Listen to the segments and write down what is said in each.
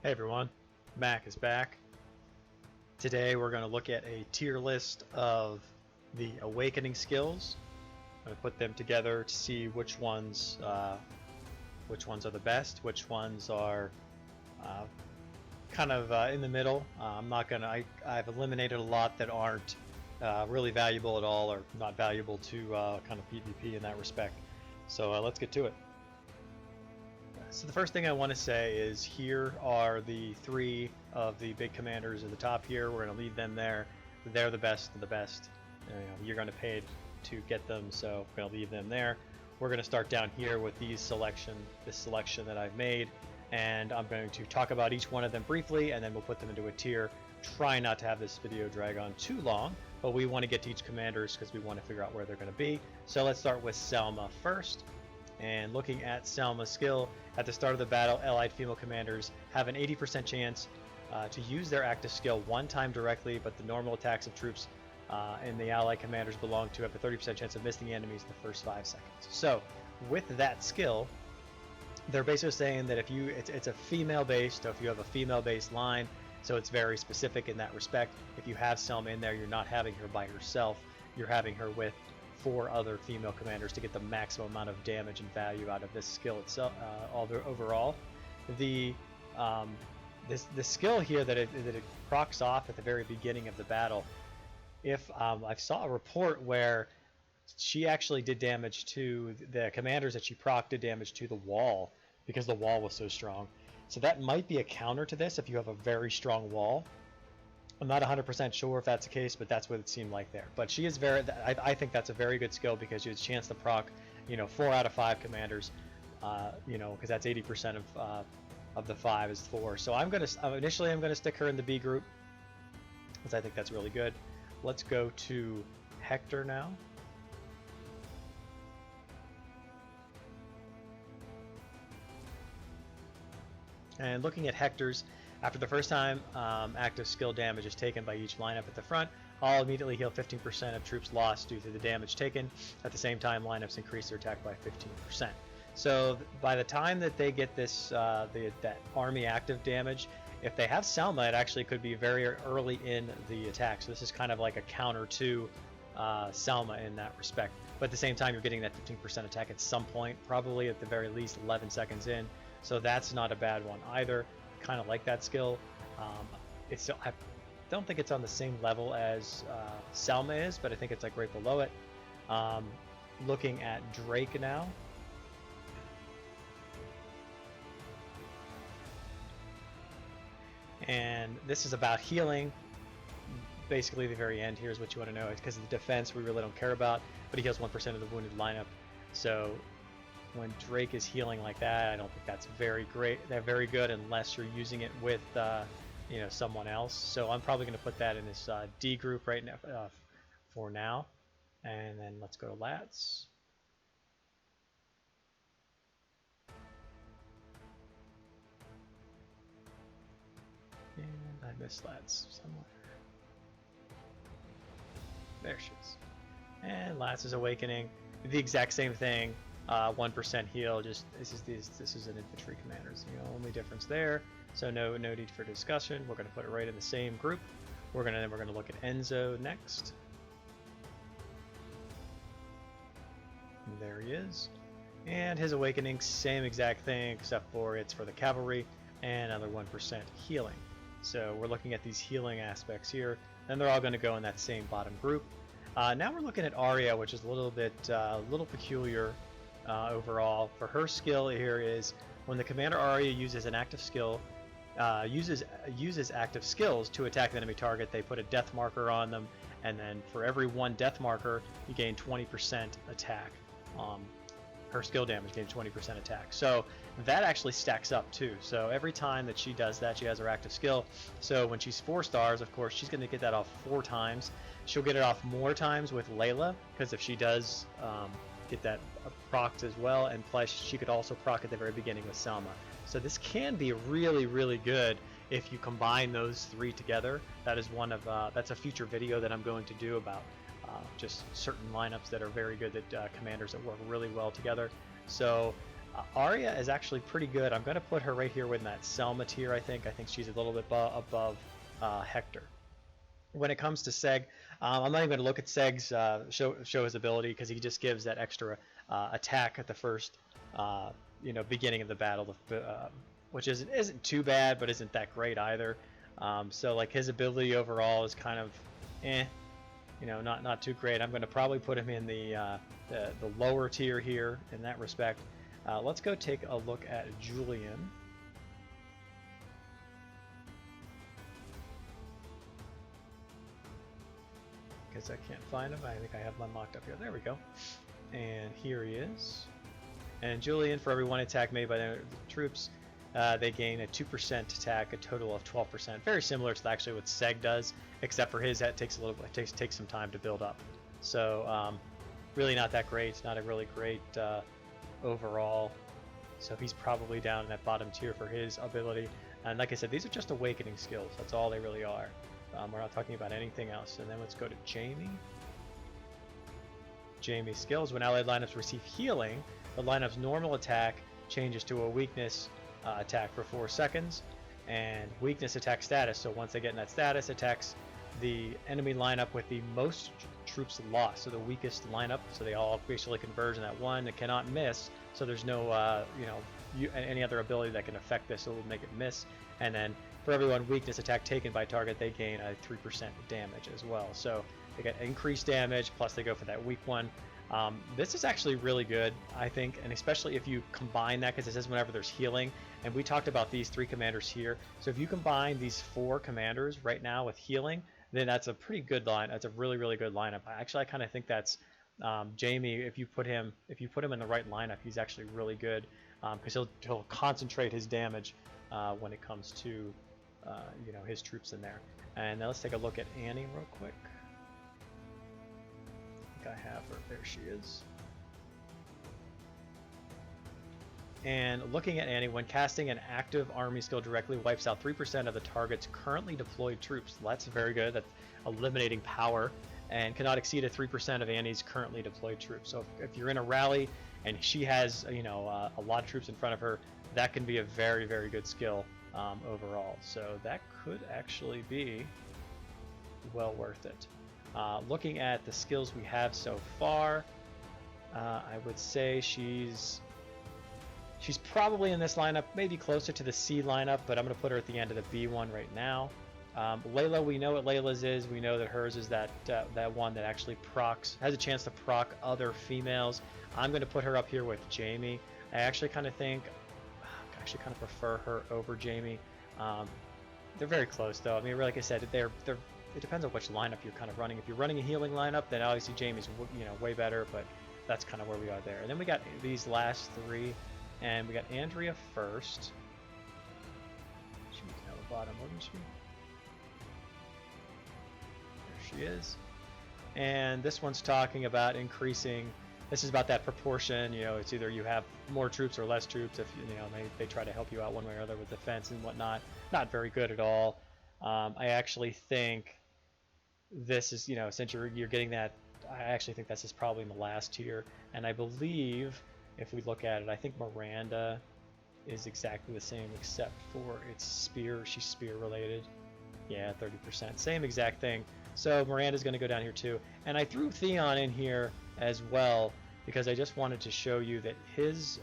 Hey everyone, Mac is back. Today we're going to look at a tier list of the awakening skills. I'm going to put them together to see which ones are the best, which ones are kind of in the middle. I've eliminated a lot that aren't really valuable at all, or not valuable to kind of PvP in that respect. So let's get to it. So the first thing I want to say is here are the three of the big commanders at the top here. We're going to leave them there. They're the best of the best. You're going to pay to get them, so we're going to leave them there. We're going to start down here with this selection that I've made, and I'm going to talk about each one of them briefly, and then we'll put them into a tier. Try not to have this video drag on too long, but we want to get to each commanders because we want to figure out where they're going to be. So let's start with Selma first. And looking at Selma's skill, at the start of the battle, allied female commanders have an 80% chance to use their active skill one time directly, but the normal attacks of troops and the allied commanders belong to have a 30% chance of missing enemies in the first 5 seconds. So with that skill, they're basically saying that if it's a female-based, so if you have a female-based line, so it's very specific in that respect. If you have Selma in there, you're not having her by herself, you're having her with 4 other female commanders to get the maximum amount of damage and value out of this skill itself. Overall, the skill here that it procs off at the very beginning of the battle. If I saw a report where she actually did damage to the commanders that she proc did damage to the wall because the wall was so strong. So that might be a counter to this if you have a very strong wall. I'm not 100% sure if that's the case, but that's what it seemed like there. But she is I think that's a very good skill because you have a chance to proc, 4 out of 5 commanders, because that's 80% of the 5 is 4. So initially I'm gonna stick her in the B group because I think that's really good. Let's go to Hector now. And looking at Hector's, after the first time active skill damage is taken by each lineup at the front, I'll immediately heal 15% of troops lost due to the damage taken. At the same time, lineups increase their attack by 15%. So by the time that they get this that army active damage, if they have Selma, it actually could be very early in the attack. So this is kind of like a counter to Selma in that respect. But at the same time, you're getting that 15% attack at some point, probably at the very least 11 seconds in. So that's not a bad one either. Kind of like that skill. I don't think it's on the same level as Selma is, but I think it's like right below it. Looking at Drake now. And this is about healing. Basically the very end here is what you want to know. It's because of the defense we really don't care about, but he heals 1% of the wounded lineup. So when Drake is healing like that, I don't think that's very good unless you're using it with someone else. So I'm probably going to put that in this D group right now for now. And then let's go to Lats. And I missed Lats somewhere. There she is. And Lats is awakening. The exact same thing. 1% heal. Just this is an infantry commander. It's the only difference there. So no need for discussion. We're going to put it right in the same group. We're going to look at Enzo next. And there he is. And his awakening, same exact thing, except for it's for the cavalry and another 1% healing. So we're looking at these healing aspects here, and they're all going to go in that same bottom group. Now we're looking at Arya, which is a little peculiar. Overall, for her skill here is when the commander Arya uses an active skill, uses active skills to attack an enemy target, they put a death marker on them, and then for every 1 death marker, you gain 20% attack. Her skill damage gains 20% attack. So that actually stacks up too. So every time that she does that, she has her active skill. So when she's 4 stars, of course, she's going to get that off 4 times. She'll get it off more times with Layla, because if she does get that procced as well, and plus she could also proc at the very beginning with Selma. So this can be really, really good if you combine those 3 together. That is that's a future video that I'm going to do about just certain lineups that are very good, that commanders that work really well together. So Arya is actually pretty good. I'm going to put her right here with that Selma tier, I think. I think she's a little bit above Hector. When it comes to Seg, I'm not even going to look at Seg's show his ability, because he just gives that extra attack at the first beginning of the battle, which isn't too bad, but isn't that great either. So like his ability overall is kind of not too great. I'm going to probably put him in the lower tier here in that respect. Let's go take a look at Julian. Because I can't find him. I think I have him unlocked up here. There we go. And here he is. And Julian, for every one attack made by the troops, they gain a 2% attack, a total of 12%. Very similar to actually what Seg does, except for his that takes takes some time to build up. So really not that great. It's not a really great overall. So he's probably down in that bottom tier for his ability. And like I said, these are just awakening skills. That's all they really are. We're not talking about anything else. And then let's go to Jamie. Jamie's skills. When allied lineups receive healing, the lineup's normal attack changes to a weakness attack for 4 seconds, and weakness attack status. So once they get in that status, attacks the enemy lineup with the most troops lost, so the weakest lineup. So they all basically converge in that one. It cannot miss. So there's no any other ability that can affect this, so it will make it miss. And then for every one weakness attack taken by target, they gain a 3% damage as well. So they get increased damage, plus they go for that weak one. This is actually really good, I think, and especially if you combine that, because it says whenever there's healing, and we talked about these 3 commanders here. So if you combine these 4 commanders right now with healing, then that's a pretty good line. That's a really, really good lineup. Actually, I kind of think that's Jamie. If you put him in the right lineup, he's actually really good, because he'll concentrate his damage when it comes to his troops in there. And now let's take a look at Annie real quick. I have her. There she is. And looking at Annie, when casting an active army skill directly wipes out 3% of the target's currently deployed troops. That's very good. That's eliminating power, and cannot exceed a 3% of Annie's currently deployed troops. So if you're in a rally and she has a lot of troops in front of her, that can be a very, very good skill overall. So that could actually be well worth it. Looking at the skills we have so far, I would say she's probably in this lineup, maybe closer to the C lineup, but I'm going to put her at the end of the B one right now. Layla, we know what Layla's is. We know that hers is that one that actually has a chance to proc other females. I'm going to put her up here with Jamie. I actually kind of prefer her over Jamie. They're very close though. I mean, like I said, it depends on which lineup you're kind of running. If you're running a healing lineup, then obviously Jamie's way better, but that's kind of where we are there. And then we got these last 3, and we got Andrea first. She was down the bottom, wasn't she? There she is. And this one's talking about increasing. This is about that proportion. It's either you have more troops or less troops. If they try to help you out one way or other with defense and whatnot. Not very good at all. I actually think this is, since you're getting that, I actually think this is probably in the last tier. And I believe, if we look at it, I think Miranda is exactly the same, except for its spear. She's spear related. Yeah, 30%. Same exact thing. So Miranda's going to go down here too. And I threw Theon in here as well, because I just wanted to show you that his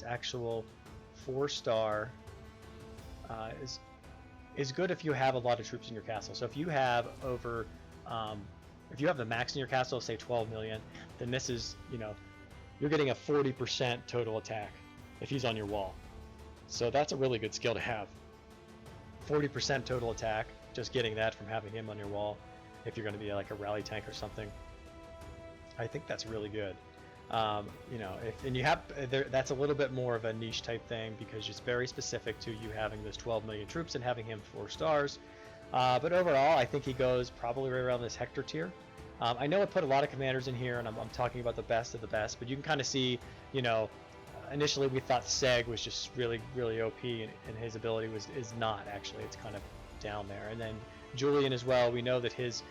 actual 4-star is good if you have a lot of troops in your castle. So if you have if you have the max in your castle, say 12 million, then this is, you're getting a 40% total attack if he's on your wall. So that's a really good skill to have. 40% total attack, just getting that from having him on your wall, if you're going to be like a rally tank or something. I think that's really good. That's a little bit more of a niche type thing, because it's very specific to you having those 12 million troops and having him 4 stars. But overall, I think he goes probably right around this Hector tier. I know I put a lot of commanders in here, and I'm talking about the best of the best, but you can kind of see, initially we thought Seg was just really, really OP, and his ability is not actually. It's kind of down there. And then Julian as well. We know that his,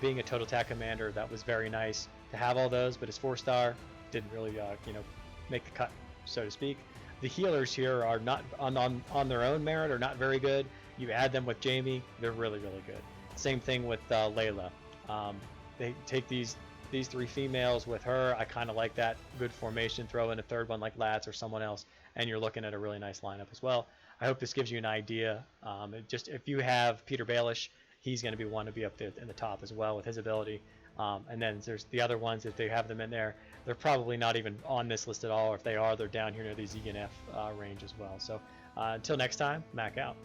being a total attack commander, that was very nice to have all those, but his 4-star didn't really, make the cut, so to speak. The healers here are not on their own merit are not very good. You add them with Jamie, they're really good. Same thing with Layla. They take these 3 females with her. I kind of like that. Good formation. Throw in a third one like Lats or someone else, and you're looking at a really nice lineup as well. I hope this gives you an idea. Just if you have Peter Baelish, he's going to be one to be up there in the top as well with his ability. And then there's the other ones, if they have them in there, they're probably not even on this list at all. Or if they are, they're down here near the Z and F range as well. So until next time, Mac out.